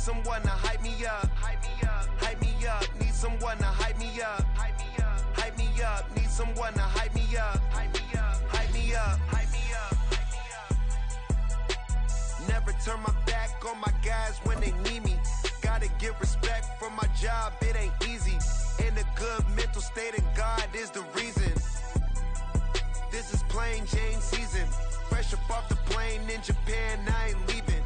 someone to hype me up. Hype me up. Hype me up. Need someone to hype me up. Hype me up. Hype me up. Need someone to hype me up. Hype me up. Hype me up. Hype me up. Hype me up. Never turn my back on my guys when they need me. Gotta give respect for my job, it ain't easy. In a good mental state, and God is the reason. This is plain Jane season. Fresh up off the plane in Japan, I ain't leaving.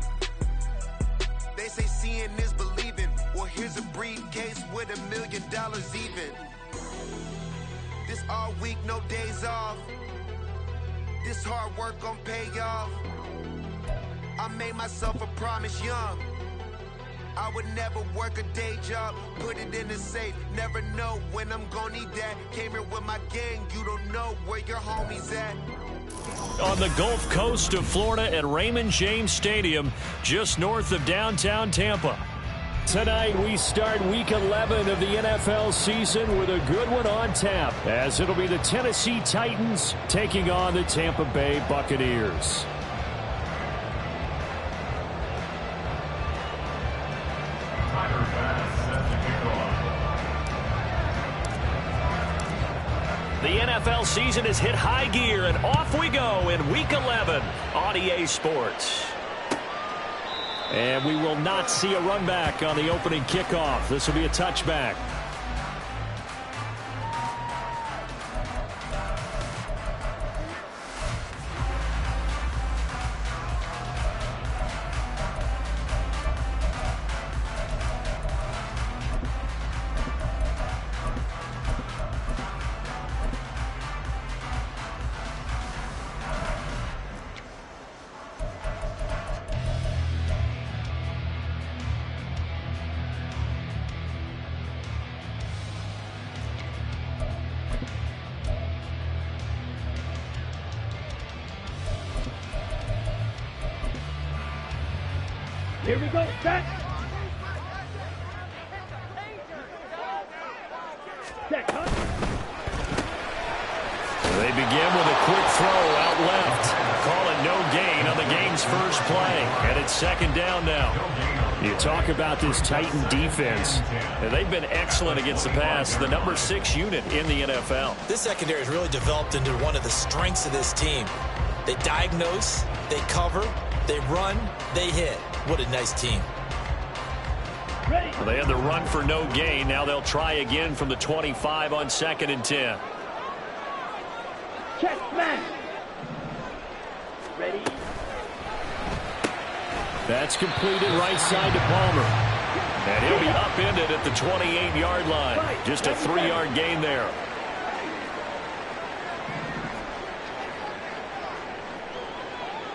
They say seeing is believing. Well, here's a briefcase with $1 million even. This all week, no days off. This hard work gon' pay off. I made myself a promise young. I would never work a day job, put it in the safe, never know when I'm gonna need that. Came here with my gang, you don't know where your homies at. On the Gulf Coast of Florida at Raymond James Stadium, just north of downtown Tampa. Tonight we start Week 11 of the NFL season with a good one on tap, as it'll be the Tennessee Titans taking on the Tampa Bay Buccaneers. The NFL season has hit high gear, and off we go in Week 11 on EA Sports. And we will not see a run back on the opening kickoff. This will be a touchback. Here we go, set. Set, huh? They begin with a quick throw out left. Call it no gain on the game's first play. And it's second down now. You talk about this Titan defense. And they've been excellent against the pass. The number 6 unit in the NFL. This secondary has really developed into one of the strengths of this team. They diagnose, they cover, they run, they hit. What a nice team. They had the run for no gain. Now they'll try again from the 25 on 2nd and 10. Check, man. Ready? That's completed right side to Palmer. And he'll be upended at the 28-yard line. Just a 3-yard gain there.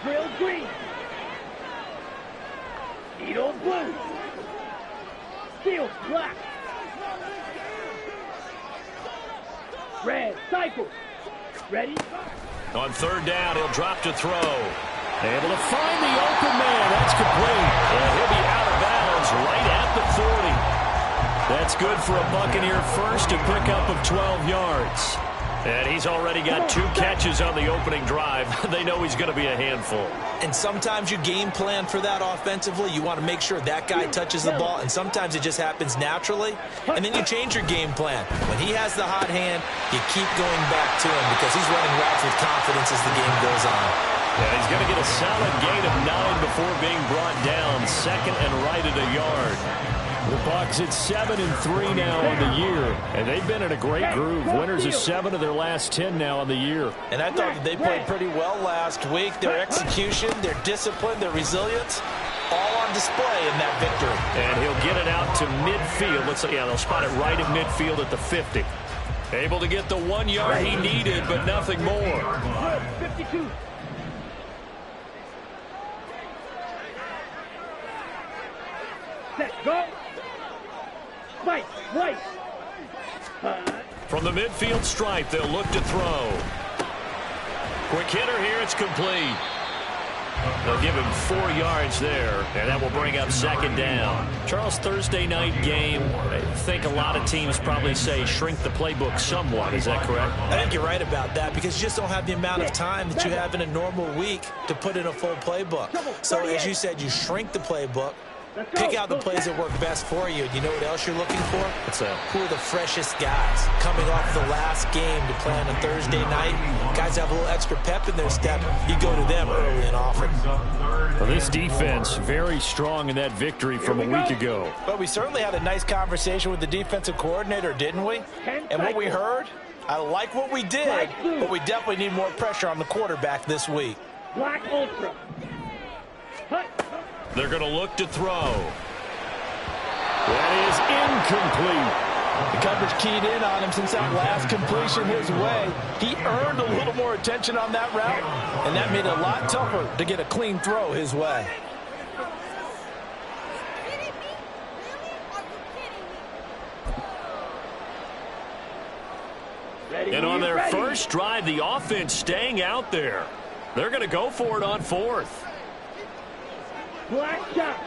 Drill green. Edo blue. Steel black. Red cycle. Ready? On 3rd down, he'll drop to throw. Able to find the open man. That's complete. And he'll be out of bounds right at the 40. That's good for a Buccaneer first, a pickup of 12 yards. And he's already got 2 catches on the opening drive. They know he's going to be a handful. And sometimes you game plan for that offensively. You want to make sure that guy touches the ball, and sometimes it just happens naturally. And then you change your game plan. When he has the hot hand, you keep going back to him because he's running routes with confidence as the game goes on. And he's going to get a solid gain of 9 before being brought down. 2nd and right at a yard. The Bucs at 7-3 now on the year, and they've been in a great groove. Winners of 7 of their last 10 now on the year. And I thought that they played pretty well last week. Their execution, their discipline, their resilience, all on display in that victory. And he'll get it out to midfield. They'll spot it right at midfield at the 50. Able to get the 1 yard he needed, but nothing more. 52. Set, go. Mike, White. From the midfield stripe, they'll look to throw. Quick hitter here, it's complete. They'll give him 4 yards there, and that will bring up 2nd down. Charles, Thursday night game, I think a lot of teams probably say shrink the playbook somewhat. Is that correct? I think you're right about that because you just don't have the amount of time that you have in a normal week to put in a full playbook. So as you said, you shrink the playbook. Let's go. Pick out the plays that work best for you. And you know what else you're looking for? What's that? Who are the freshest guys coming off the last game to play on a Thursday night? Guys have a little extra pep in their step. You go to them early and often. Well, this defense very strong in that victory from a week ago. But we certainly had a nice conversation with the defensive coordinator, didn't we? And what we heard, I like what we did, but we definitely need more pressure on the quarterback this week. Black Ultra. Hut. They're going to look to throw. That is incomplete. The coverage keyed in on him since that last completion his way. He earned a little more attention on that route, and that made it a lot tougher to get a clean throw his way. And on their first drive, the offense staying out there. They're going to go for it on fourth. Black shot.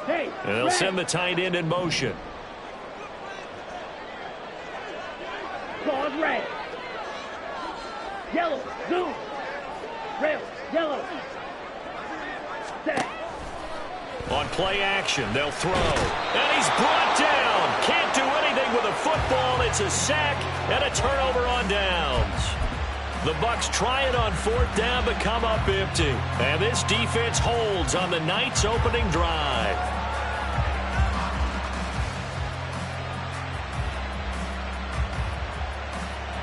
Hey. And they'll send the tight end in motion. Claws red. Yellow. Zoom. Red. Yellow. Set. On play action, they'll throw. And he's brought down. Can't do anything with a football. It's a sack and a turnover on downs. The Bucs try it on fourth down, but come up empty. And this defense holds on the night's opening drive.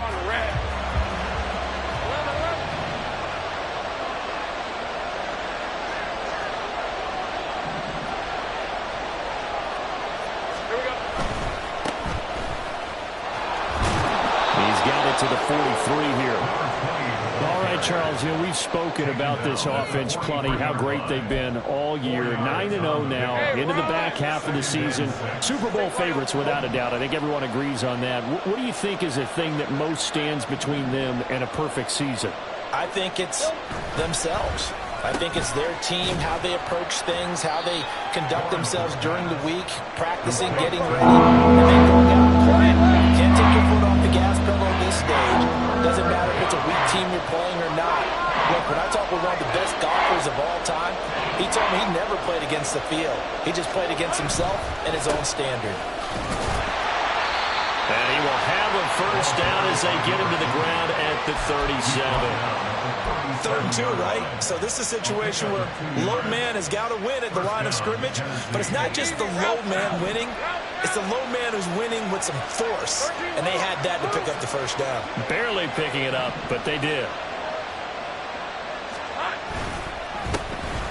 On the red. 11-11. Here we go. He's got it to the 43 here. All right, Charles, we've spoken about this offense plenty, how great they've been all year. 9-0 now, into the back half of the season. Super Bowl favorites, without a doubt. I think everyone agrees on that. What do you think is the thing that most stands between them and a perfect season? I think it's themselves. I think it's their team, how they approach things, how they conduct themselves during the week, practicing, getting ready, and then going out and playing. Can't take your foot off the gas pedal at this stage. Doesn't matter if it's a weak team you're playing or not. Look, when I talk with one of the best golfers of all time, he told me he never played against the field. He just played against himself and his own standard. And he will have a first down as they get him to the ground at the 37. 3rd and 2, right? So this is a situation where low man has got to win at the line of scrimmage, but it's not just the low man winning. It's the low man who's winning with some force, and they had that to pick up the first down. Barely picking it up, but they did.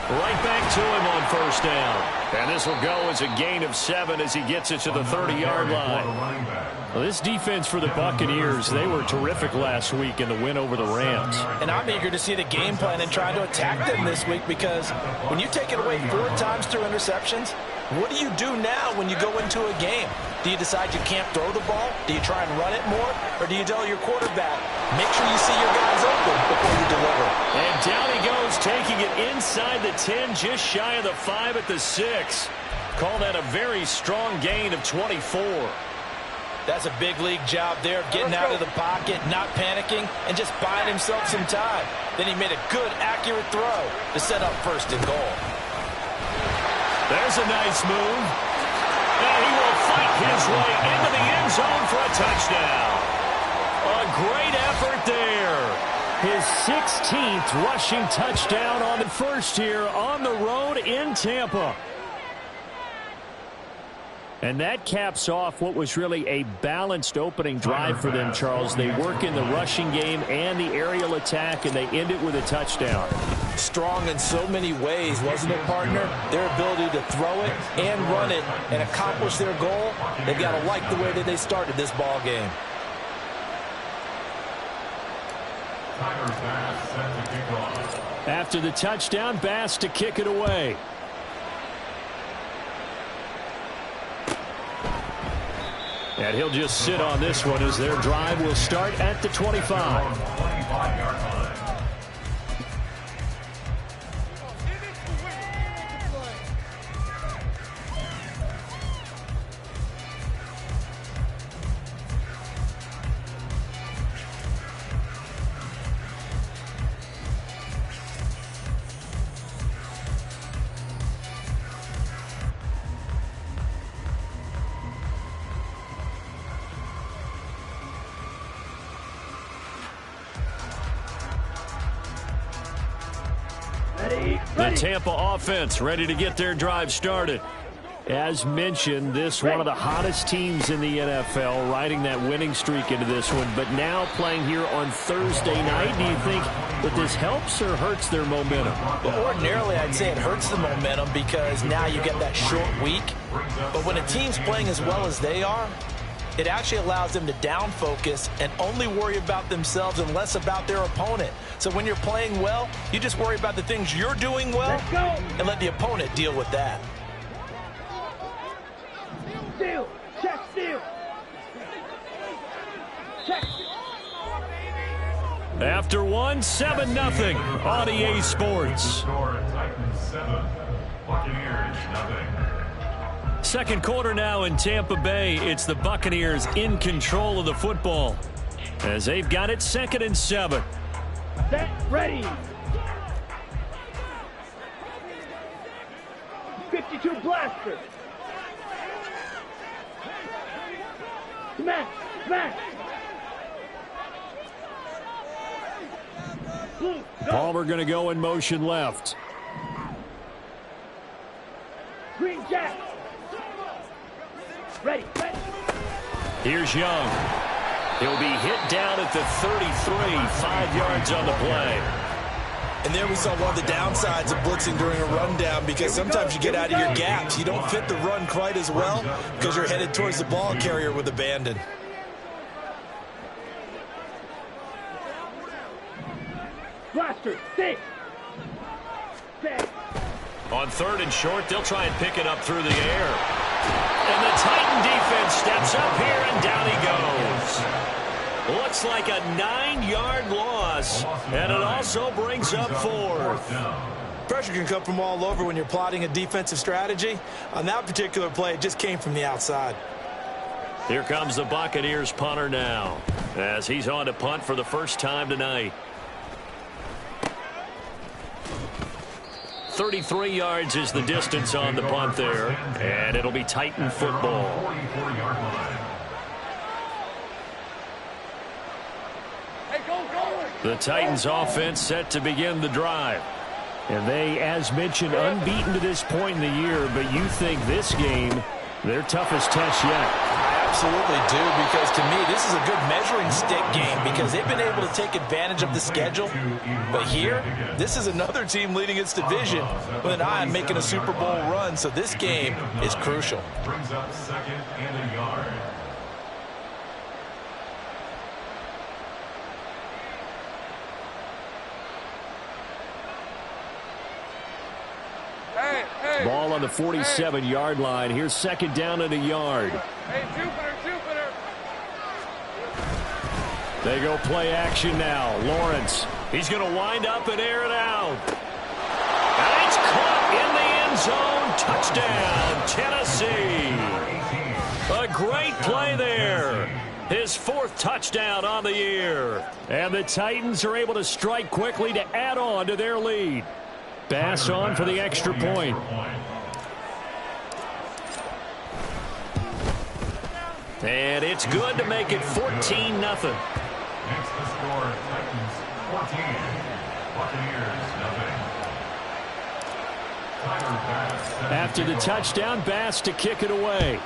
Right back to him on first down. And this will go as a gain of 7 as he gets it to the 30-yard line. Well, this defense for the Buccaneers, they were terrific last week in the win over the Rams. And I'm eager to see the game plan and try to attack them this week, because when you take it away 4 times through interceptions, what do you do now when you go into a game? Do you decide you can't throw the ball? Do you try and run it more? Or do you tell your quarterback, make sure you see your guys open before you deliver? And down he goes, taking it inside the 10, just shy of the 5 at the 6. Call that a very strong gain of 24. That's a big league job there, getting out of the pocket, not panicking, and just buying himself some time. Then he made a good, accurate throw to set up 1st and goal. There's a nice move. And he will fight his way into the end zone for a touchdown. A great effort there. His 16th rushing touchdown on the first here on the road in Tampa. And that caps off what was really a balanced opening drive for them, Charles. They work in the rushing game and the aerial attack, and they end it with a touchdown. Strong in so many ways, wasn't it, partner? Their ability to throw it and run it and accomplish their goal, they've got to like the way that they started this ball game. After the touchdown, Bass to kick it away. And he'll just sit on this one as their drive will start at the 25. The Tampa offense ready to get their drive started. As mentioned, this one of the hottest teams in the NFL, riding that winning streak into this one, but now playing here on Thursday night. Do you think that this helps or hurts their momentum? Well, ordinarily, I'd say it hurts the momentum because now you get that short week. But when a team's playing as well as they are, it actually allows them to down focus and only worry about themselves and less about their opponent. So when you're playing well, you just worry about the things you're doing well and let the opponent deal with that. Steal. Check steal. Check. After one, 7-0 on EA Sports. Second quarter now in Tampa Bay. It's the Buccaneers in control of the football as they've got it 2nd and 7. Set. Ready. 52 blaster. Smash. Smash. Blue. Go. Palmer going to go in motion left. Green Jack. Ready. Ready. Here's Young. He'll be hit down at the 33, 5 yards on the play. And there we saw one of the downsides of blitzing during a rundown because sometimes you get out of your gaps. You don't fit the run quite as well because you're headed towards the ball carrier with abandon. Blaster. Six. Six. On 3rd and short, they'll try and pick it up through the air. And the Titan defense steps up here, and down he goes. Looks like a 9-yard loss, and it also brings up 4th. Pressure can come from all over when you're plotting a defensive strategy. On that particular play, it just came from the outside. Here comes the Buccaneers punter now, as he's on to punt for the first time tonight. 33 yards is the distance on the punt there, and it'll be Titan football. The Titans offense set to begin the drive. And they, as mentioned, unbeaten to this point in the year, but you think this game, their toughest test yet. Absolutely do, because to me, this is a good measuring stick game because they've been able to take advantage of the schedule. But here, this is another team leading its division with an eye on making a Super Bowl run, so this game is crucial. Brings up 2nd and a yard. Ball on the 47-yard line. Here's 2nd down and a yard. Hey, Jupiter. They go play action now. Lawrence, he's going to wind up and air it out. And it's caught in the end zone. Touchdown, Tennessee. A great play there. His 4th touchdown on the year. And the Titans are able to strike quickly to add on to their lead. Bass on for the extra point. And it's good to make it 14-0. Next to score, Titans 14, Buccaneers 0. After the touchdown, Bass to kick it away.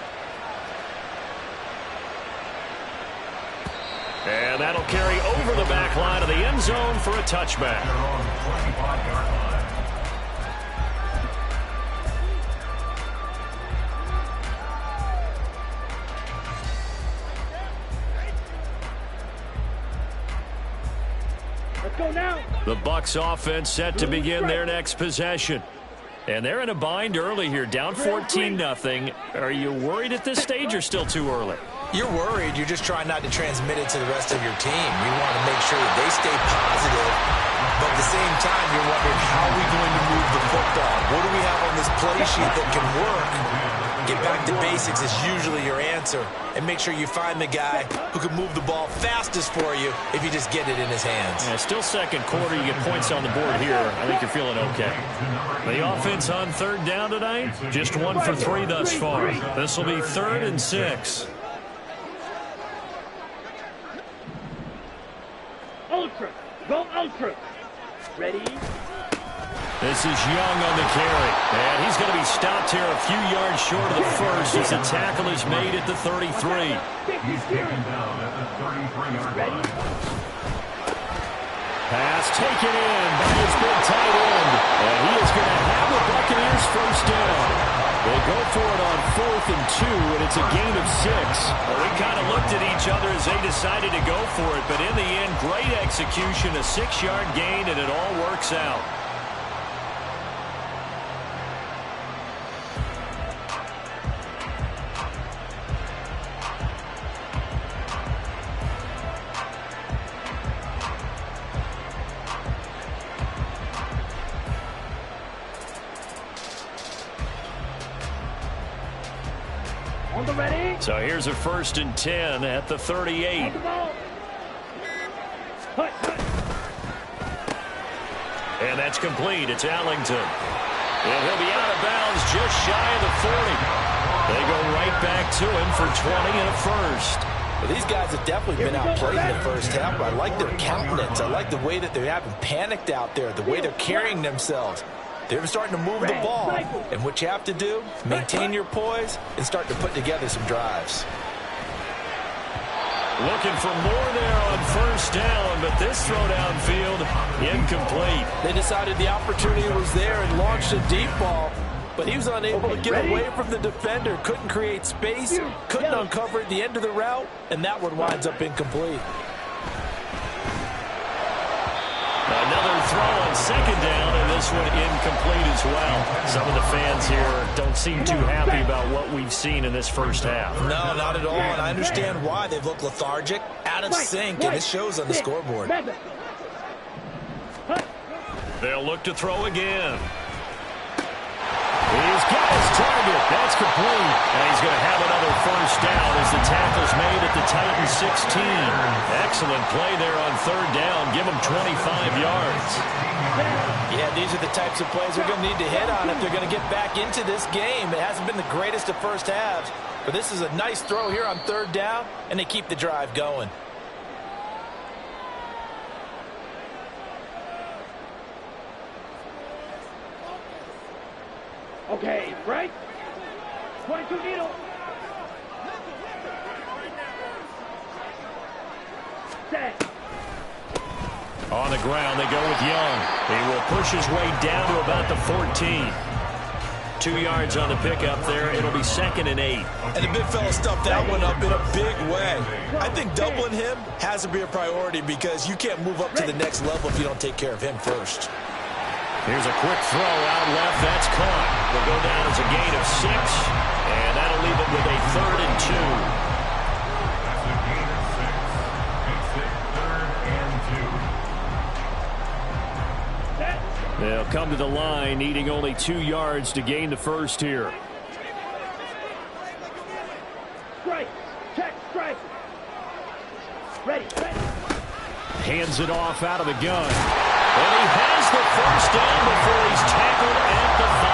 And that'll carry over the back line of the end zone for a touchback. The Bucs offense set to begin their next possession. And they're in a bind early here, down 14-0. Are you worried at this stage or still too early? You're worried. You're just trying not to transmit it to the rest of your team. You want to make sure that they stay positive, but at the same time, you're wondering, how are we going to move the football? What do we have on this play sheet that can work? Get back to basics is usually your answer, and make sure you find the guy who can move the ball fastest for you if you just get it in his hands. Yeah, still second quarter. You get points on the board here. I think you're feeling okay. The offense on 3rd down tonight, just 1 for 3 thus far. This will be 3rd and 6. Ultra. Go ultra. Ready. This is Young on the carry. And he's going to be stopped here a few yards short of the first as the tackle is made at the 33. He's taken down at the 33-yard line. Pass taken in by his big tight end. And he is going to have the Buccaneers first down. They go for it on 4th and 2, and it's a gain of 6. Well, we kind of looked at each other as they decided to go for it, but in the end, great execution, a 6-yard gain, and it all works out. So here's a 1st and 10 at the 38. And that's complete. It's Allington. And he'll be out of bounds just shy of the 40. They go right back to him for 20 and a first. Well, these guys have definitely been outplayed in the first half, but I like their countenance. I like the way that they haven't panicked out there, the way they're carrying themselves. They're starting to move the ball, and what you have to do, maintain your poise and start to put together some drives. Looking for more there on 1st down, but this throw downfield, incomplete. They decided the opportunity was there and launched a deep ball, but he was unable to get away from the defender, couldn't create space, couldn't uncover at the end of the route, and that one winds up incomplete. Another throw on 2nd down, and this one incomplete as well. Some of the fans here don't seem too happy about what we've seen in this first half. No, not at all, and I understand why. They've looked lethargic, out of sync, and it shows on the scoreboard. They'll look to throw again. He's got his target. That's complete. And he's going to have another 1st down as the tackle's made at the Titans 16. Excellent play there on 3rd down. Give them 25 yards. Yeah, these are the types of plays they're going to need to hit on if they're going to get back into this game. It hasn't been the greatest of first halves, but this is a nice throw here on 3rd down, and they keep the drive going. Okay, right? 22 needle. Set. On the ground, they go with Young. He will push his way down to about the 14. 2 yards on the pickup there. It'll be 2nd and 8. And the big fella stuffed that one up in a big way. I think doubling him has to be a priority because you can't move up to the next level if you don't take care of him first. Here's a quick throw out left. That's caught. Will go down as a gain of 6, and that'll leave it with a 3rd and 2. That's a gain of 6. Makes it 3rd and 2. They'll come to the line, needing only 2 yards to gain the first here. Strike. Check. Strike. Ready. Hands it off out of the gun. And he has the 1st down before he's tackled at the 5.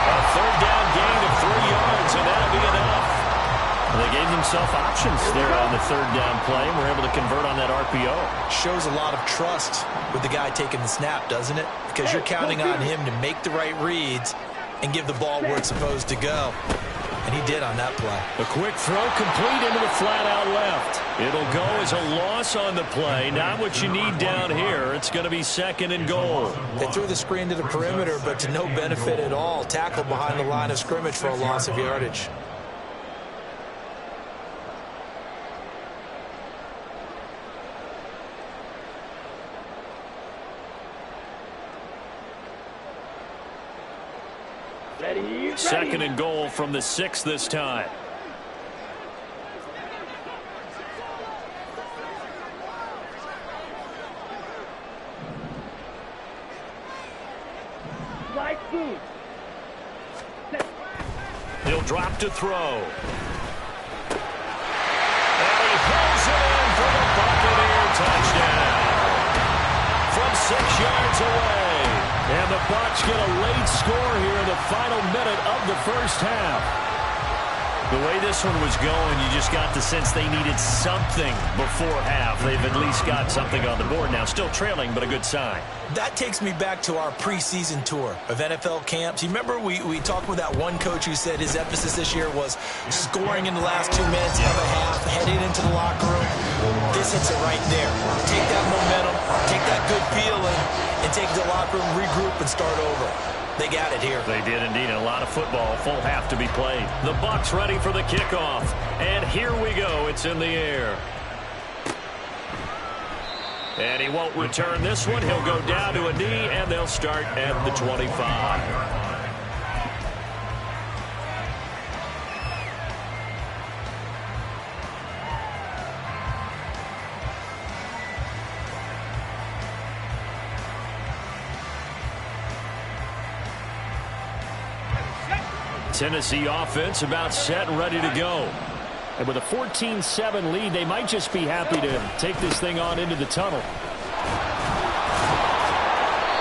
A 3rd down gain of 3 yards, and that'll be enough. They gave themselves options there on the 3rd down play, and were able to convert on that RPO. Shows a lot of trust with the guy taking the snap, doesn't it? Because you're counting on him to make the right reads and give the ball where it's supposed to go. And he did on that play. A quick throw complete into the flat out left. It'll go as a loss on the play. Not what you need down here. It's going to be 2nd and goal. They threw the screen to the perimeter, but to no benefit at all. Tackled behind the line of scrimmage for a loss of yardage. Ready. 2nd and goal from the 6 this time. Slide through. He'll drop to throw. And he pulls it in for the Buccaneer touchdown. From 6 yards away. And the Bucs get a late score here in the final minute of the first half. The way this one was going, you just got the sense they needed something before half. They've at least got something on the board now. Still trailing, but a good sign. That takes me back to our preseason tour of NFL camps. You remember we talked with that one coach who said his emphasis this year was scoring in the last 2 minutes of a half, heading into the locker room. This hits it right there. Take that momentum, take that good feeling, and take it to the locker room, regroup, and start over. They got it here. They did indeed. A lot of football, full half to be played. The Bucs ready for the kickoff. And here we go. It's in the air. And he won't return this one. He'll go down to a knee, and they'll start at the 25. Tennessee offense about set and ready to go. And with a 14-7 lead, they might just be happy to take this thing on into the tunnel.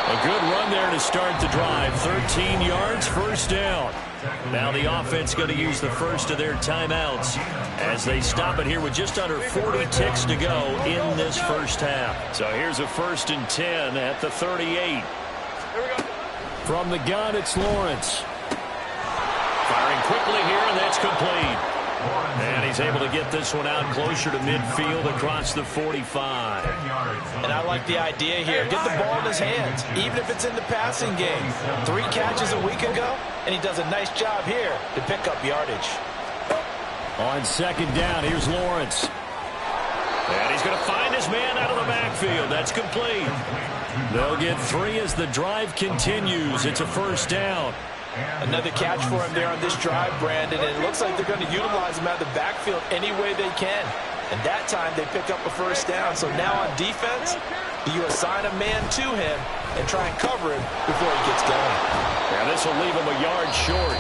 A good run there to start the drive. 13 yards, first down. Now the offense going to use the first of their timeouts as they stop it here with just under 40 ticks to go in this first half. So here's a 1st and 10 at the 38. From the gun, it's Lawrence. Firing quickly here, and that's complete. And he's able to get this one out closer to midfield across the 45. And I like the idea here. Get the ball in his hands, even if it's in the passing game. 3 catches a week ago, and he does a nice job here to pick up yardage. On 2nd down, here's Lawrence. And he's going to find his man out of the backfield. That's complete. They'll get 3 as the drive continues. It's a 1st down. Another catch for him there on this drive, Brandon, and it looks like they're going to utilize him out of the backfield any way they can. And that time they pick up a 1st down. So now on defense, do you assign a man to him and try and cover him before he gets going? Yeah, this will leave him a yard short.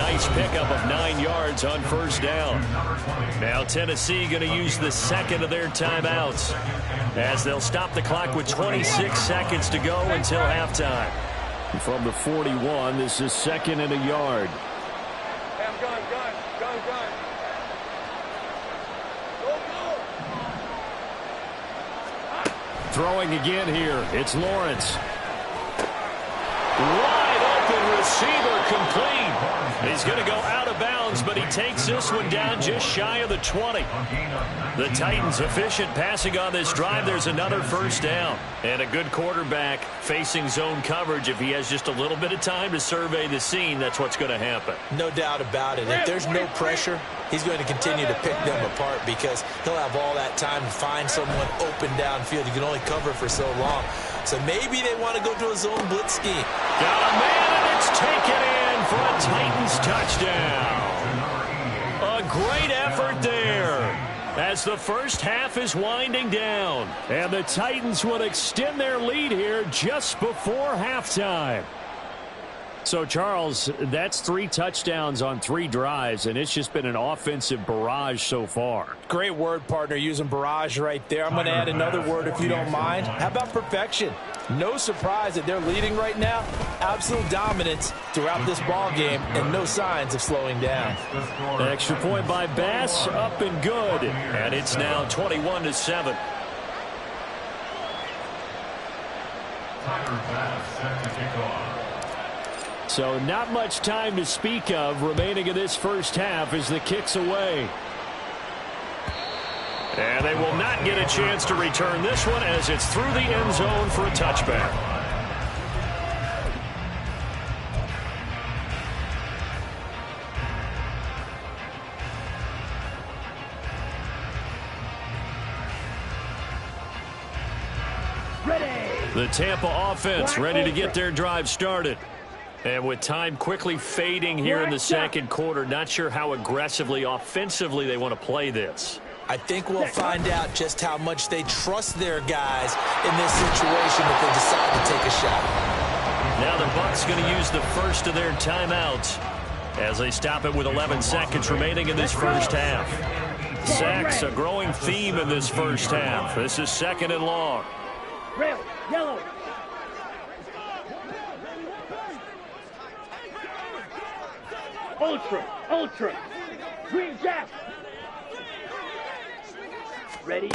Nice pickup of 9 yards on 1st down. Now Tennessee going to use the 2nd of their timeouts as they'll stop the clock with 26 seconds to go until halftime. From the 41, this is 2nd and a yard. Throwing again here, it's Lawrence. Wide open receiver, complete. He's going to go out of bounds, but he takes this one down just shy of the 20. The Titans efficient passing on this drive. There's another 1st down. And a good quarterback facing zone coverage. If he has just a little bit of time to survey the scene, that's what's going to happen. No doubt about it. If there's no pressure, he's going to continue to pick them apart because he'll have all that time to find someone open downfield. You can only cover for so long. So maybe they want to go to a zone blitz scheme. Got a man, and it's taken in for a Titans touchdown. A great effort there as the first half is winding down. And the Titans will extend their lead here just before halftime. So, Charles, that's 3 touchdowns on 3 drives, and it's just been an offensive barrage so far. Great word, partner, using barrage right there. I'm going to add another word if you don't mind. How about perfection? No surprise that they're leading right now. Absolute dominance throughout this ball game and no signs of slowing down. An extra point by Bass, up and good. And it's now 21-7. So not much time to speak of remaining in this first half as the kick's away. And they will not get a chance to return this one as it's through the end zone for a touchback. The Tampa offense ready to get their drive started. And with time quickly fading here in the second quarter, not sure how aggressively, offensively they want to play this. I think we'll find out just how much they trust their guys in this situation if they decide to take a shot. Now the Bucs going to use the first of their timeouts as they stop it with 11 seconds remaining in this first half. Sacks, a growing theme in this first half. This is 2nd and long. Red, yellow. Ultra, ultra. Green Jack. Ready?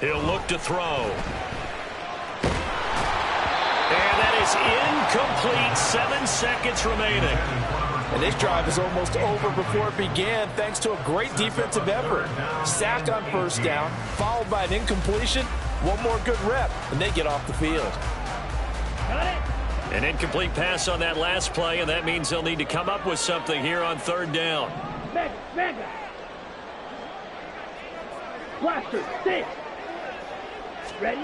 He'll look to throw. And that is incomplete. 7 seconds remaining. And this drive is almost over before it began thanks to a great defensive effort. Sack on first down, followed by an incompletion. One more good rep, and they get off the field. Got it. An incomplete pass on that last play, and that means they'll need to come up with something here on third down. Mega. Blaster, stay. Ready?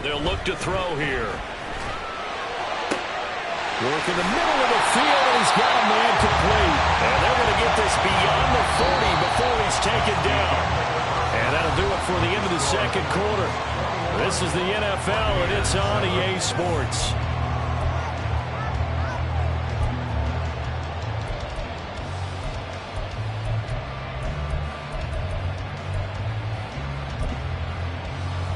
They'll look to throw here. Work in the middle of the field, and he's got a man complete. And they're going to get this beyond the 40 before he's taken down. And that'll do it for the end of the second quarter. This is the NFL, and it's on EA Sports.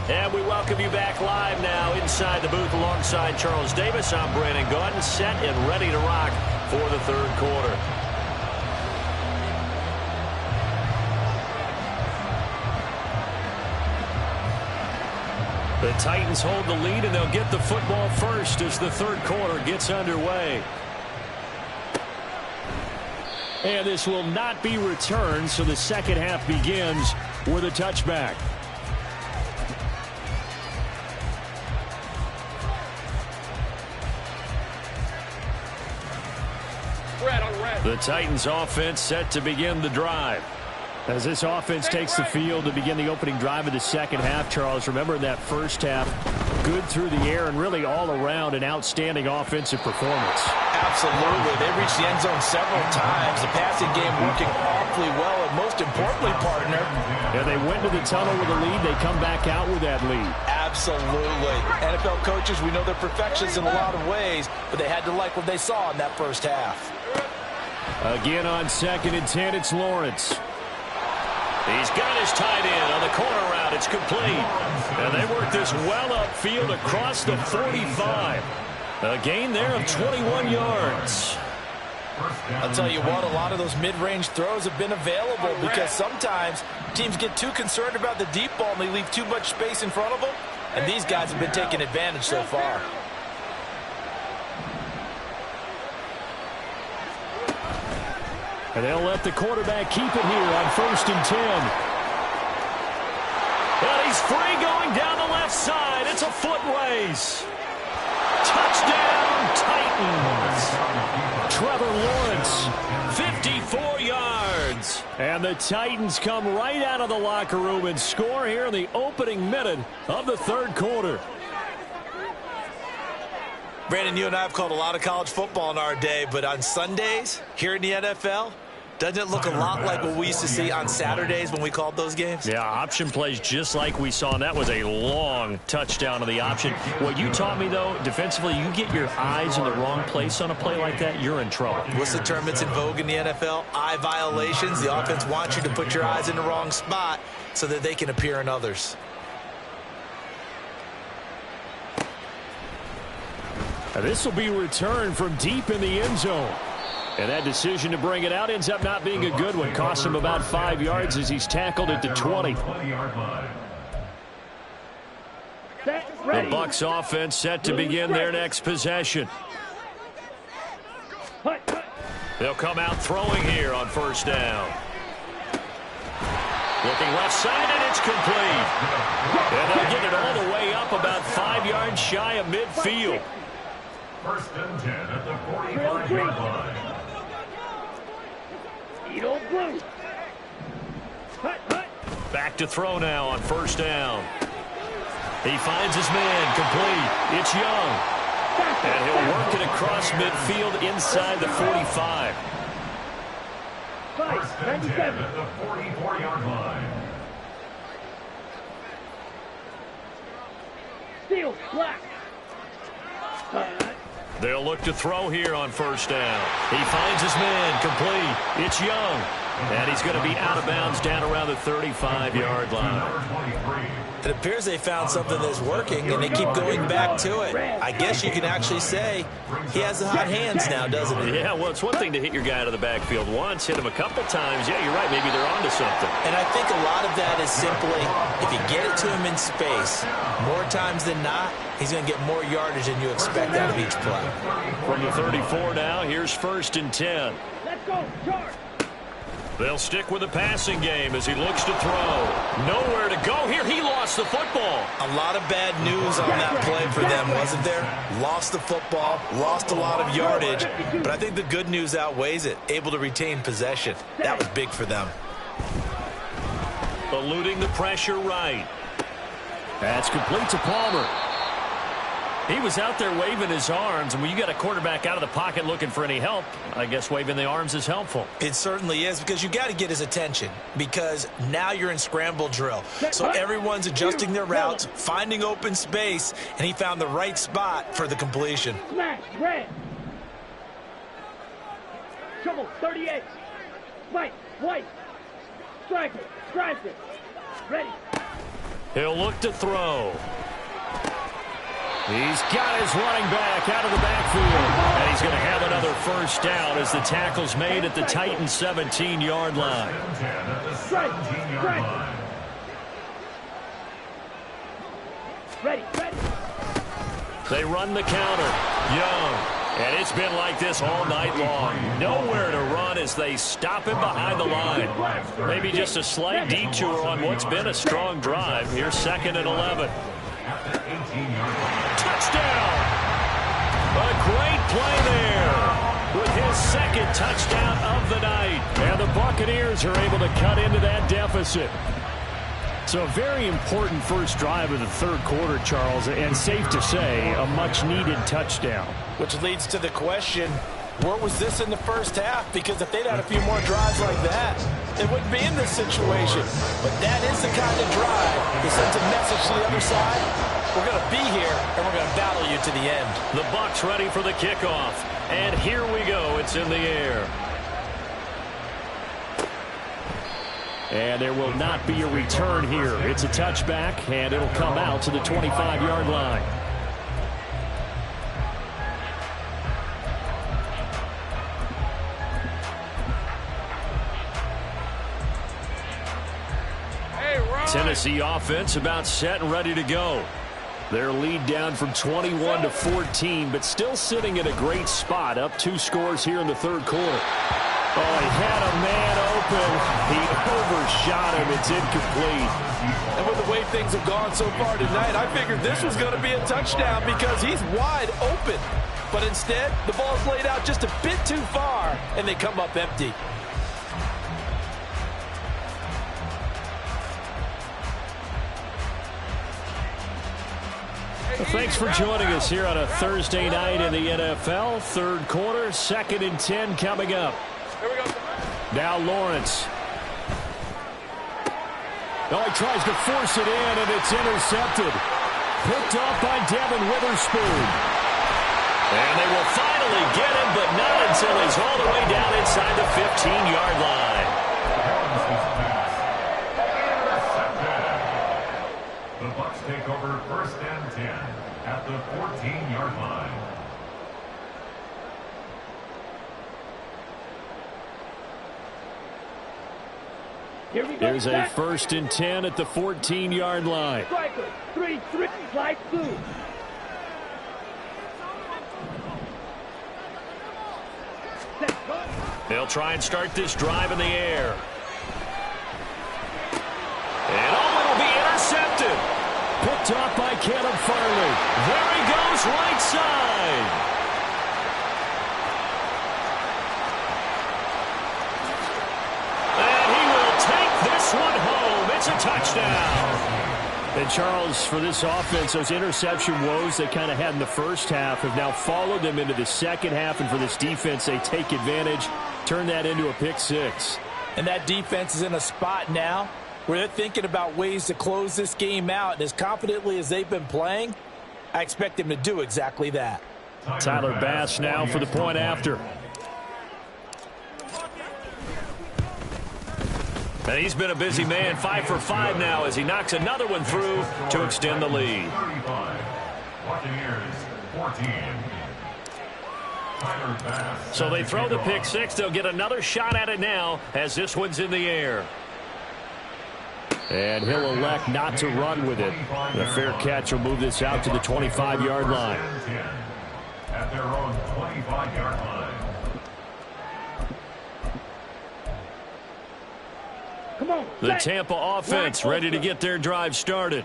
And we welcome you back live now inside the booth alongside Charles Davis. I'm Brandon Gaudin, set and ready to rock for the third quarter. The Titans hold the lead, and they'll get the football first as the third quarter gets underway. And this will not be returned, so the second half begins with a touchback. The Titans offense set to begin the drive. As this offense takes the field to begin the opening drive of the second half, Charles, remember that first half, good through the air and really all around an outstanding offensive performance. Absolutely. They reached the end zone several times. The passing game working awfully well, and most importantly, partner. And they went to the tunnel with a lead. They come back out with that lead. Absolutely. NFL coaches, we know they're perfectionists in a lot of ways, but they had to like what they saw in that first half. Again on 2nd and 10, it's Lawrence. He's got his tight end on the corner route. It's complete. And they work this well upfield across the 45. A gain there of 21 yards. I'll tell you what, a lot of those mid-range throws have been available because sometimes teams get too concerned about the deep ball and they leave too much space in front of them. And these guys have been taking advantage so far. And they'll let the quarterback keep it here on 1st and 10. And he's free going down the left side. It's a foot race. Touchdown, Titans. Trevor Lawrence, 54 yards. And the Titans come right out of the locker room and score here in the opening minute of the third quarter. Brandon, you and I have called a lot of college football in our day, but on Sundays here in the NFL, doesn't it look a lot like what we used to see on Saturdays when we called those games? Yeah, option plays just like we saw, and that was a long touchdown of the option. What you taught me, though, defensively, you get your eyes in the wrong place on a play like that, you're in trouble. What's the term that's in vogue in the NFL? Eye violations. The offense wants you to put your eyes in the wrong spot so that they can appear in others. This will be returned from deep in the end zone. And that decision to bring it out ends up not being a good one. Cost him about 5 yards as he's tackled at the 20. The Bucs offense set to begin their next possession. They'll come out throwing here on 1st down. Looking left side, and it's complete. And they'll get it all the way up about 5 yards shy of midfield. 1st and 10 at the 45-yard line. Blue. Back to throw now on 1st down. He finds his man complete. It's Young. And he'll work it across midfield inside the 45. 1st and 10 at the 44-yard line. Steal, black. They'll look to throw here on 1st down. He finds his man complete. It's Young. And he's going to be out of bounds down around the 35-yard line. It appears they found something that's working, and they keep going back to it. I guess you can actually say he has the hot hands now, doesn't he? Yeah, well, it's one thing to hit your guy out of the backfield once, hit him a couple times. Yeah, you're right. Maybe they're onto something. And I think a lot of that is simply if you get it to him in space, more times than not, he's going to get more yardage than you expect out of each play. From the 34 now, here's 1st and 10. Let's go, charge. They'll stick with the passing game as he looks to throw. Nowhere to go here. He lost the football. A lot of bad news on that play for them, wasn't there? Lost the football, lost a lot of yardage, but I think the good news outweighs it. Able to retain possession. That was big for them. Eluding the pressure right. That's complete to Palmer. He was out there waving his arms, and when you got a quarterback out of the pocket looking for any help, I guess waving the arms is helpful. It certainly is, because you got to get his attention, because now you're in scramble drill. So everyone's adjusting their routes, finding open space, and he found the right spot for the completion. Smash, red. Trouble, 38. White, white. Striker, striker. Ready. He'll look to throw. He's got his running back out of the backfield. And he's going to have another 1st down as the tackle's made at the Titans' 17-yard line. Strike, strike. Ready, ready. They run the counter. Young. And it's been like this all night long. Nowhere to run as they stop him behind the line. Maybe just a slight detour on what's been a strong drive. Here's 2nd and 11. Touchdown! A great play there with his 2nd touchdown of the night. And the Buccaneers are able to cut into that deficit. So a very important first drive of the 3rd quarter, Charles, and safe to say, a much-needed touchdown. Which leads to the question, where was this in the first half? Because if they'd had a few more drives like that, they wouldn't be in this situation. But that is the kind of drive that sends a message to the other side. We're going to be here, and we're going to battle you to the end. The Bucs ready for the kickoff. And here we go. It's in the air. And there will not be a return here. It's a touchback, and it'll come out to the 25-yard line. Tennessee offense about set and ready to go. Their lead down from 21 to 14, but still sitting in a great spot, up 2 scores here in the 3rd quarter. Oh, he had a man open. He overshot him. It's incomplete. And with the way things have gone so far tonight, I figured this was going to be a touchdown because he's wide open. But instead, the ball's laid out just a bit too far, and they come up empty. Well, thanks for joining us here on a Thursday night in the NFL. 3rd quarter, 2nd and 10 coming up. Now Lawrence. Oh, he tries to force it in, and it's intercepted. Picked off by Devin Witherspoon. And they will finally get him, but not until he's all the way down inside the 15-yard line. The Bucs take over 1st and 10 at the 14-yard line. Here we go. There's a 1st and 10 at the 14-yard line. Striker, 3-3, slide through. They'll try and start this drive in the air. And it'll be intercepted. Picked off by Caleb Farley. There he goes, right side. And he will take this one home. It's a touchdown. And Charles, for this offense, those interception woes they kind of had in the first half have now followed them into the second half. And for this defense, they take advantage, turn that into a pick 6. And that defense is in a spot now where they're thinking about ways to close this game out. And as confidently as they've been playing, I expect them to do exactly that. Tyler Bass now for the point after. And he's been a busy man, 5 for 5 now as he knocks another one through to extend the lead. 35. Buccaneers 14. Tyler Bass. So they throw the pick six. They'll get another shot at it now as this one's in the air. And he'll elect not to run with it. The fair catch will move this out to the 25-yard line. At their own 25-yard line. Come on. The Tampa offense ready to get their drive started.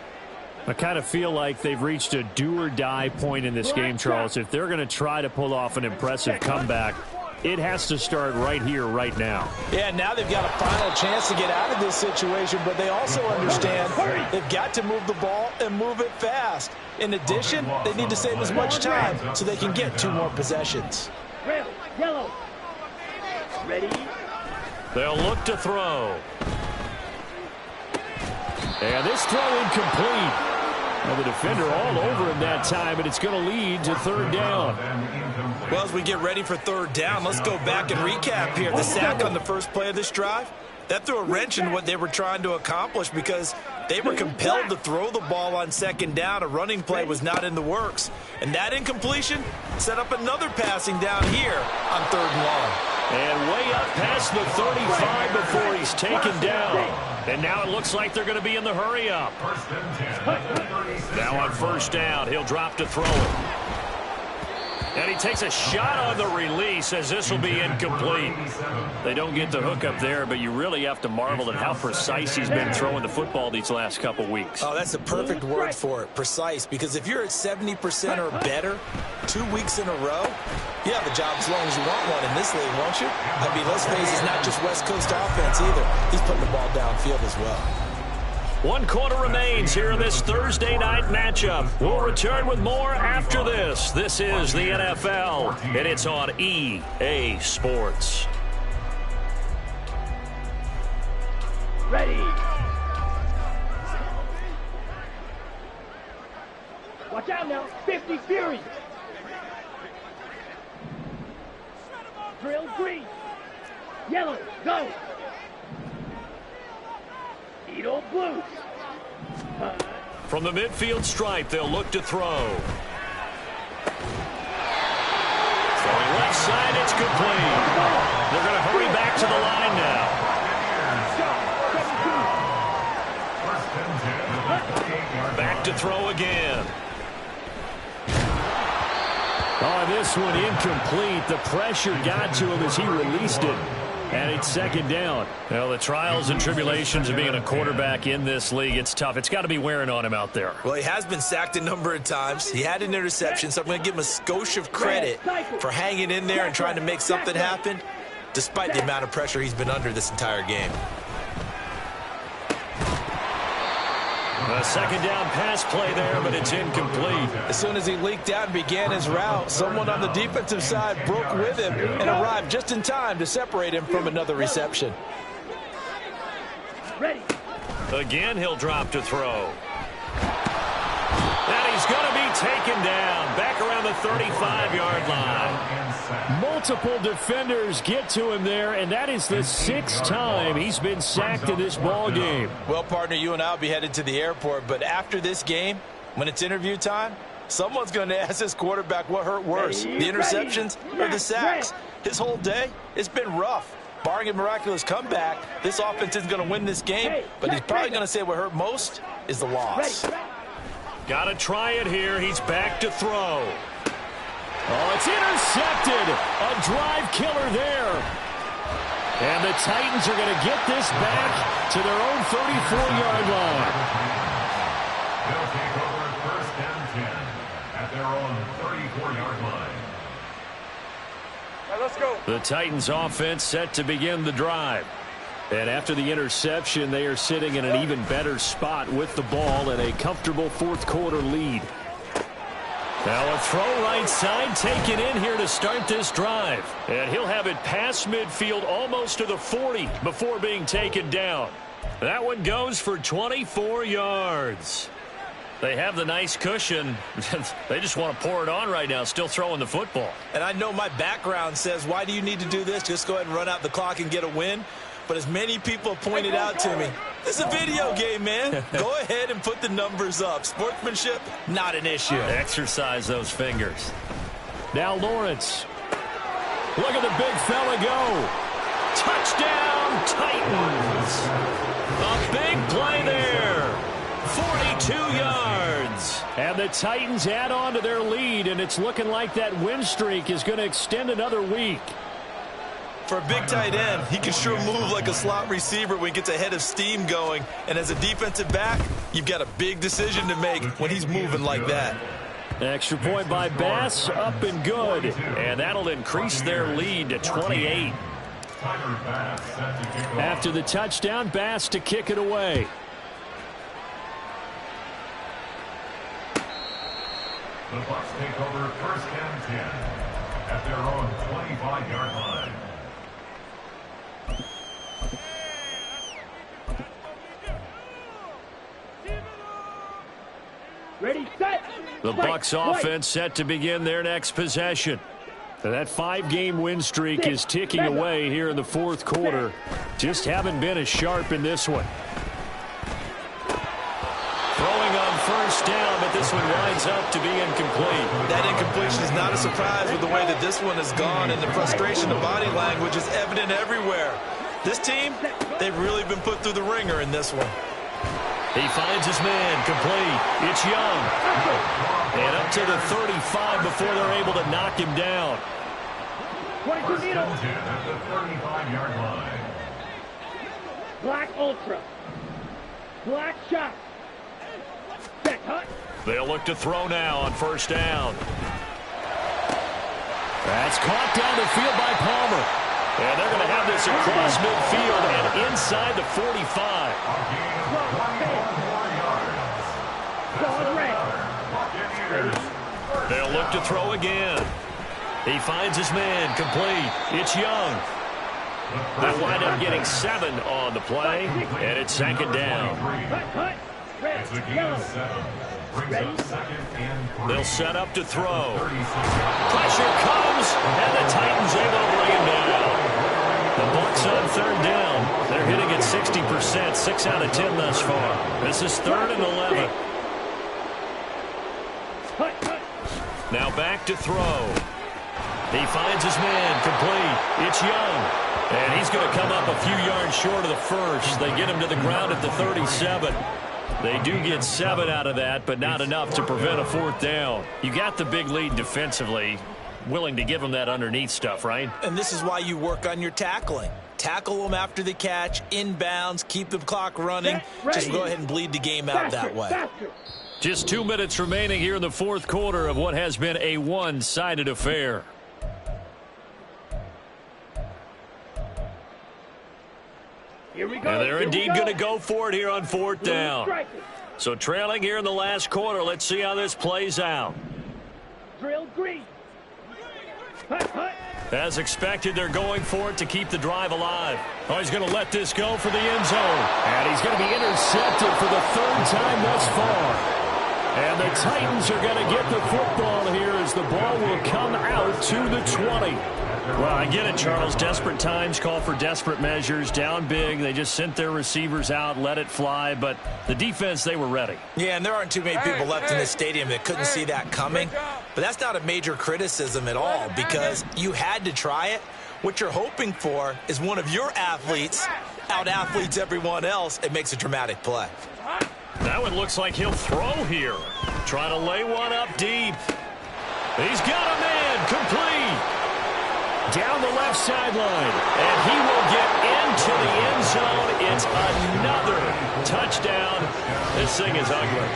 I kind of feel like they've reached a do-or-die point in this game, Charles. If they're going to try to pull off an impressive comeback, it has to start right here, right now. Yeah, now they've got a final chance to get out of this situation, but they also understand they've got to move the ball and move it fast. In addition, they need to save as much time so they can get 2 more possessions. Red, yellow. Ready? They'll look to throw. And this throw incomplete. Well, the defender all over him that time, and it's going to lead to 3rd down. Well, as we get ready for 3rd down, let's go back and recap here. The sack on the first play of this drive, that threw a wrench in what they were trying to accomplish because they were compelled to throw the ball on 2nd down. A running play was not in the works. And that incompletion set up another passing down here on 3rd and long. And way up past the 35 before he's taken down. And now it looks like they're going to be in the hurry up. Now on 1st down, he'll drop to throw it. And he takes a shot on the release as this will be incomplete. They don't get the hook up there, but you really have to marvel at how precise he's been throwing the football these last couple weeks. Oh, that's the perfect word for it, precise, because if you're at 70% or better 2 weeks in a row, you have a job as long as you want one in this league, won't you? I mean, let's face it, it's not just West Coast offense either. He's putting the ball downfield as well. 1 quarter remains here in this Thursday night matchup. We'll return with more after this. This is the NFL, and it's on EA Sports. Ready. Watch out now. 50 Fury. Drill green. Yellow. Go. Edo blue. From the midfield stripe, they'll look to throw. Throwing left side, it's complete. They're going to hurry back to the line now. Back to throw again. Oh, this one incomplete. The pressure got to him as he released it. And it's 2nd down. Well, the trials and tribulations of being a quarterback in this league, it's tough. It's got to be wearing on him out there. Well, he has been sacked a number of times. He had an interception, so I'm going to give him a skosh of credit for hanging in there and trying to make something happen, despite the amount of pressure he's been under this entire game. A 2nd down pass play there, but it's incomplete. As soon as he leaked out and began his route, someone on the defensive side broke with him and arrived just in time to separate him from another reception. Ready. Again, he'll drop to throw. And he's going to be taken down back around the 35-yard line. Multiple defenders get to him there, and that is the 6th time he's been sacked in this ball game. Well, partner, you and I will be headed to the airport, but after this game, when it's interview time, someone's going to ask this quarterback what hurt worse, the interceptions or the sacks. His whole day, it's been rough. Barring a miraculous comeback, this offense isn't going to win this game, but he's probably going to say what hurt most is the loss. Got to try it here. He's back to throw. Oh, it's intercepted. A drive killer there. And the Titans are going to get this back to their own 34-yard line. They'll take over 1st and 10 at their own 34-yard line. All right, let's go. The Titans offense set to begin the drive. And after the interception, they are sitting in an even better spot with the ball and a comfortable 4th quarter lead. Now a throw right side taken in here to start this drive. And he'll have it past midfield almost to the 40 before being taken down. That one goes for 24 yards. They have the nice cushion. They just want to pour it on right now, still throwing the football. And I know my background says, why do you need to do this? Just go ahead and run out the clock and get a win. but as many people pointed out to me, this is a video game, man. Go ahead and put the numbers up. Sportsmanship, not an issue. Exercise those fingers. Now Lawrence. Look at the big fella go. Touchdown, Titans. A big play there. 42 yards. And the Titans add on to their lead, and it's looking like that win streak is going to extend another week. For a big tight end, he can sure move like a slot receiver when he gets a head of steam going. And as a defensive back, you've got a big decision to make when he's moving like that. Extra point by Bass, up and good. And that'll increase their lead to 28. After the touchdown, Bass to kick it away. The Bucs take over first and 10 at their own 25-yard line. Ready, set. The Bucs offense set to begin their next possession. That 5-game win streak is ticking away here in the fourth quarter. Just haven't been as sharp in this one. Throwing on first down, but this one winds up to be incomplete. That incompletion is not a surprise with the way that this one has gone, and the frustration of body language is evident everywhere. This team, they've really been put through the ringer in this one. He finds his man, complete. It's Young. And up to the 35 before they're able to knock him down. 22 needle. At the 35-yard line. Black Ultra. Black shot. Set, hut. They'll look to throw now on first down. That's caught down the field by Palmer. And they're going to have this across midfield and inside the 45. They'll look to throw again. He finds his man, complete. It's Young. They'll wind up getting 7 on the play, and it's second down. It's a gain of 7. Brings up second and 3. They'll set up to throw. Pressure comes, and the Titans able to bring him down. The Bucs on third down. They're hitting at 60%, 6 out of 10 thus far. This is 3rd and 11. Now back to throw. He finds his man, complete. It's Young. And he's going to come up a few yards short of the first. They get him to the ground at the 37. They do get 7 out of that, but not enough to prevent a fourth down. You got the big lead defensively. Willing to give them that underneath stuff, right? And this is why you work on your tackling. Tackle them after the catch, inbounds, keep the clock running. Just go ahead and bleed the game out that way. Just 2 minutes remaining here in the fourth quarter of what has been a one-sided affair. Here we go. And they're indeed going to go for it here on fourth down. So trailing here in the last quarter. Let's see how this plays out. Drill green. As expected, they're going for it to keep the drive alive. Oh, he's going to let this go for the end zone. And he's going to be intercepted for the 3rd time thus far. And the Titans are going to get the football here as the ball will come out to the 20. Well, I get it, Charles. Desperate times call for desperate measures. Down big. They just sent their receivers out, let it fly. But the defense, they were ready. Yeah, and there aren't too many people left in this stadium that couldn't see that coming. But that's not a major criticism at all because you had to try it. What you're hoping for is one of your athletes out-athletes everyone else and makes a dramatic play. That one looks like he'll throw here. Trying to lay one up deep. He's got a man, complete. Down the left sideline. And he will get into the end zone. It's another touchdown. This thing is ugly.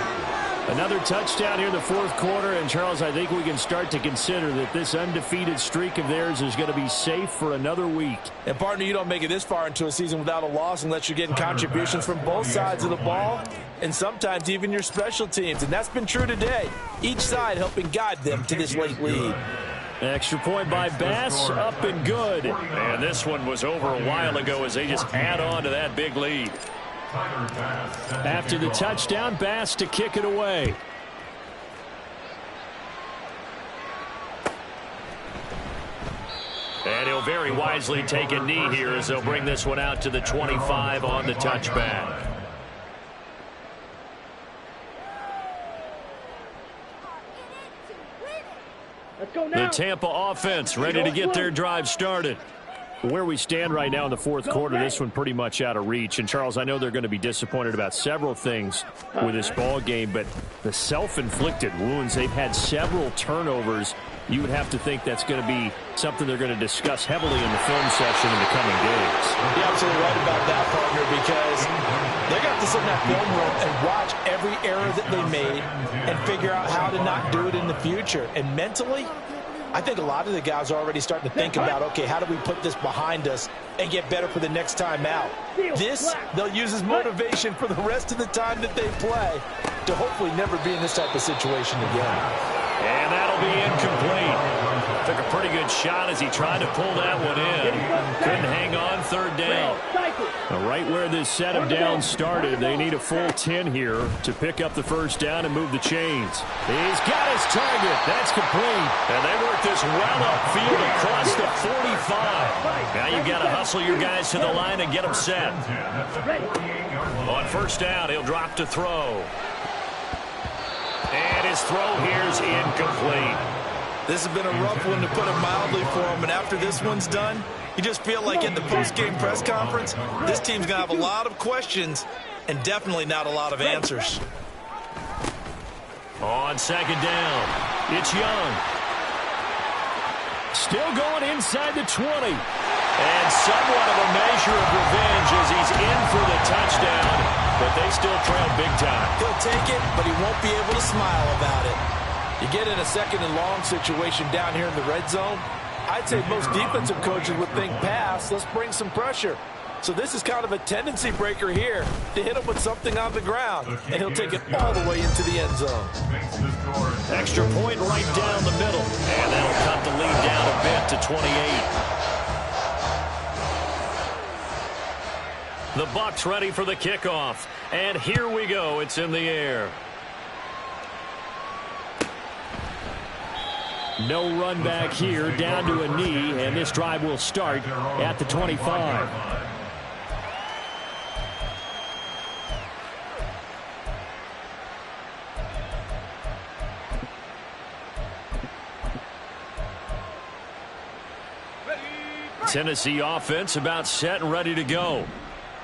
Another touchdown here in the fourth quarter. And, Charles, I think we can start to consider that this undefeated streak of theirs is going to be safe for another week. And, partner, you don't make it this far into a season without a loss unless you're getting contributions from both sides of the ball and sometimes even your special teams. And that's been true today. Each side helping guide them to this late lead. Extra point by Bass, up and good. And this one was over a while ago as they just add on to that big lead. After the touchdown, Bass to kick it away. And he'll very wisely take a knee here as they'll bring this one out to the 25 on the touchback. Let's go now. The Tampa offense ready to get their drive started. Where we stand right now in the fourth quarter, this one pretty much out of reach. And, Charles, I know they're going to be disappointed about several things with this ball game, but the self-inflicted wounds, they've had several turnovers. You would have to think that's going to be something they're going to discuss heavily in the film session in the coming days. You're absolutely right about that, partner, because they're going to have to sit in that film room and watch every error that they made and figure out how to not do it in the future. And mentally, I think a lot of the guys are already starting to think about, okay, how do we put this behind us and get better for the next time out? This, they'll use as motivation for the rest of the time that they play to hopefully never be in this type of situation again. And that'll be incomplete. Took a pretty good shot as he tried to pull that one in. Couldn't hang on, third down. Right where this set of downs started, they need a full 10 here to pick up the first down and move the chains. He's got his target. That's complete. And they work this well upfield across the 45. Now you've got to hustle your guys to the line and get them set. On first down, he'll drop to throw. And his throw here's incomplete. This has been a rough one, to put it mildly, for him. And after this one's done, you just feel like at the post-game press conference, this team's going to have a lot of questions and definitely not a lot of answers. On second down, it's Young. Still going inside the 20. And somewhat of a measure of revenge as he's in for the touchdown, but they still trail big time. He'll take it, but he won't be able to smile about it. You get in a second and long situation down here in the red zone, I'd say most defensive coaches would think pass, let's bring some pressure. So this is kind of a tendency breaker here to hit him with something on the ground, and he'll take it all the way into the end zone. Extra point right down the middle, and that'll cut the lead down a bit to 28. The Bucs ready for the kickoff, and here we go. It's in the air. No run back here, down to a knee, and this drive will start at the 25. Tennessee offense about set and ready to go.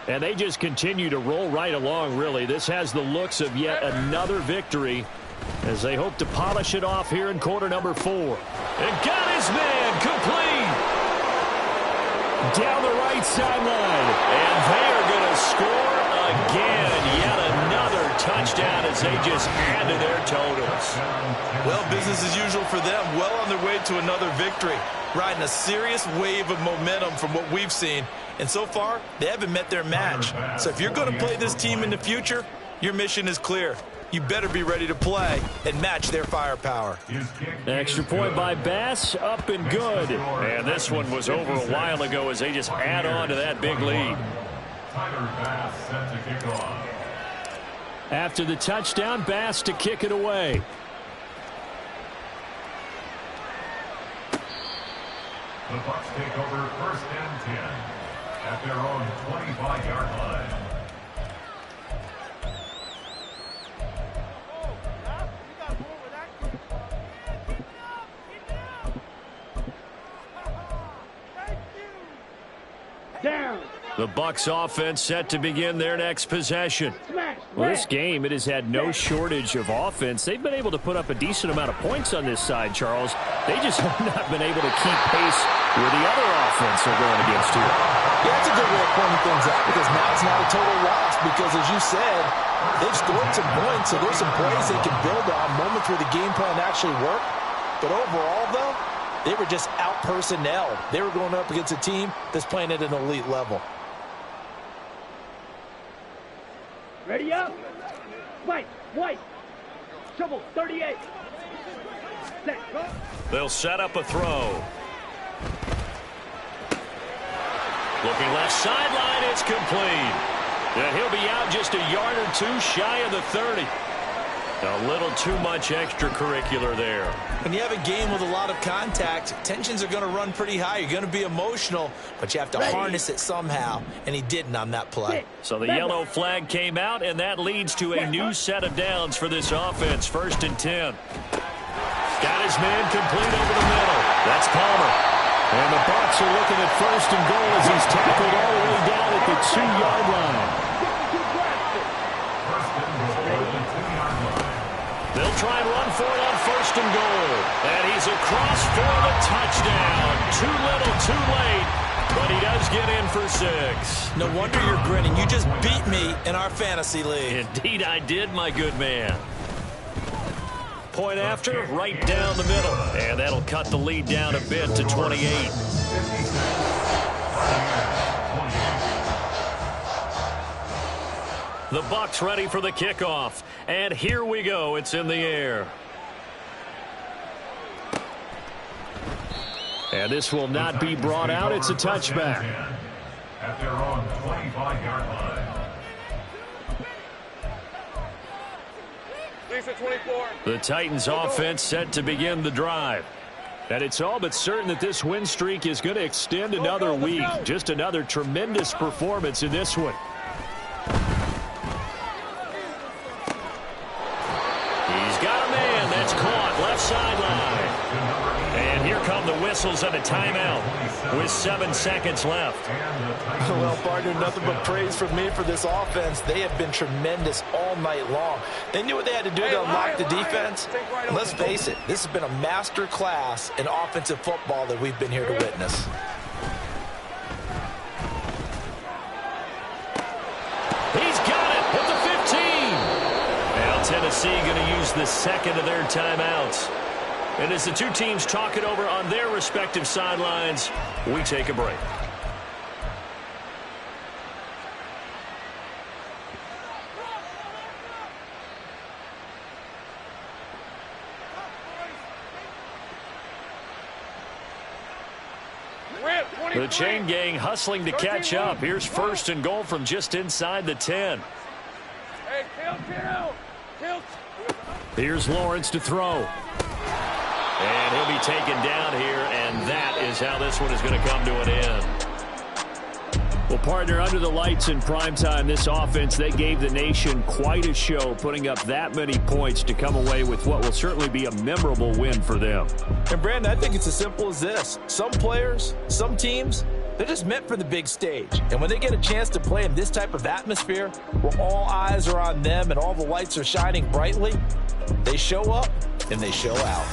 And they just continue to roll right along, really. This has the looks of yet another victory as they hope to polish it off here in quarter number 4. And got his man complete. Down the right sideline. And they are going to score again. Yet another touchdown as they just add to their totals. Well, business as usual for them. Well on their way to another victory. Riding a serious wave of momentum from what we've seen. And so far, they haven't met their match. So if you're going to play this team in the future, your mission is clear. You better be ready to play and match their firepower. Extra point by Bass, up and good. And this one was over a while ago as they just add on to that big lead. After the touchdown, Bass to kick it away. The Bucs take over first and 10 at their own 25-yard line. Down. The Bucs offense set to begin their next possession. Well, this game, it has had no shortage of offense. They've been able to put up a decent amount of points on this side, Charles. They just have not been able to keep pace with the other offense they're going against here. Yeah, that's a good way of pointing things out, because now it's not a total loss, because as you said, they've scored some points, so there's some plays they can build on, moments where the game plan actually worked. But overall, though, they were just out-personnelled. They were going up against a team that's playing at an elite level. Ready up. White. Shovel 38. Set. Go. They'll set up a throw. Looking left sideline, it's complete. And he'll be out just a yard or two shy of the 30. A little too much extracurricular there. When you have a game with a lot of contact, tensions are going to run pretty high. You're going to be emotional, but you have to harness it somehow, and he didn't on that play. So the yellow flag came out, and that leads to a new set of downs for this offense. 1st and 10. Got his man complete over the middle. That's Palmer. And the Bucs are looking at 1st and goal as he's tackled all the way down at the 2-yard line. They'll try and run for it on 1st and goal. And he's across for the touchdown. Too little, too late. But he does get in for 6. No wonder you're grinning. You just beat me in our fantasy league. Indeed I did, my good man. Point after, right down the middle. And that'll cut the lead down a bit to 28. The Bucs ready for the kickoff. And here we go. It's in the air. And this will not be brought out. It's a touchback. At their own 25-yard line. The Titans offense set to begin the drive. And it's all but certain that this win streak is going to extend another week. Just another tremendous performance in this one. He's got a man that's caught left sideline. And here come the whistles and a timeout with 7 seconds left. Well, partner, nothing but praise from me for this offense. They have been tremendous all night long. They knew what they had to do to unlock the defense. And let's face it, this has been a master class in offensive football that we've been here to witness. He's got it at the 15. Now Tennessee going to use the second of their timeouts. And as the two teams talk it over on their respective sidelines, we take a break. The chain gang hustling to catch up. Here's 1st and goal from just inside the 10. Here's Lawrence to throw. And he'll be taken down here, and that is how this one is going to come to an end. Well, partner, under the lights in primetime, this offense, they gave the nation quite a show, putting up that many points to come away with what will certainly be a memorable win for them. And, Brandon, I think it's as simple as this. Some players, some teams, they're just meant for the big stage. And when they get a chance to play in this type of atmosphere, where all eyes are on them and all the lights are shining brightly, they show up and they show out.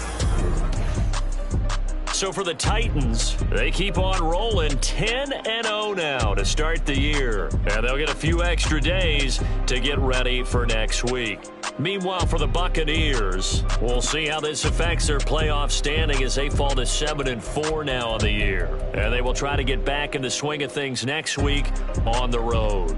So for the Titans, they keep on rolling 10-0 now to start the year. And they'll get a few extra days to get ready for next week. Meanwhile, for the Buccaneers, we'll see how this affects their playoff standing as they fall to 7-4 now on the year. And they will try to get back in the swing of things next week on the road.